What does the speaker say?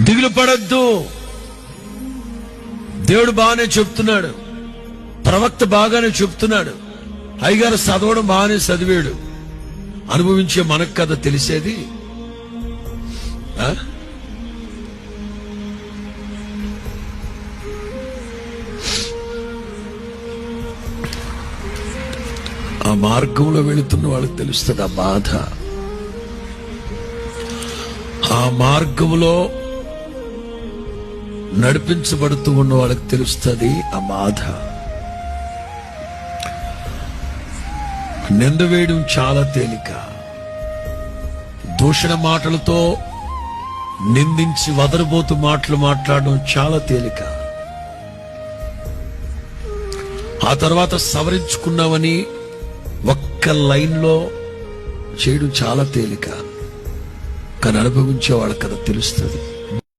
దిగులు పడద్దు. దేవుడు బాగానే చెప్తున్నాడు, ప్రవక్త బాగానే చెప్తున్నాడు, అయ్యగారు చదవడం బాగానే చదివాడు. అనుభవించే మనకు కదా తెలిసేది. ఆ మార్గంలో వెళుతున్న వాళ్ళకి తెలుస్తుంది ఆ బాధ. ఆ మార్గంలో నడిపించబడుతూ ఉన్న వాళ్ళకి తెలుస్తుంది ఆ బాధ. నింద వేయడం చాలా తేలిక, దూషణ మాటలతో నిందించి వదరబోతు మాటలు మాట్లాడడం చాలా తేలిక. ఆ తర్వాత సవరించుకున్నామని ఒక్క లైన్లో చేయడం చాలా తేలిక. కానీ అనుభవించే వాళ్ళకి కదా తెలుస్తుంది.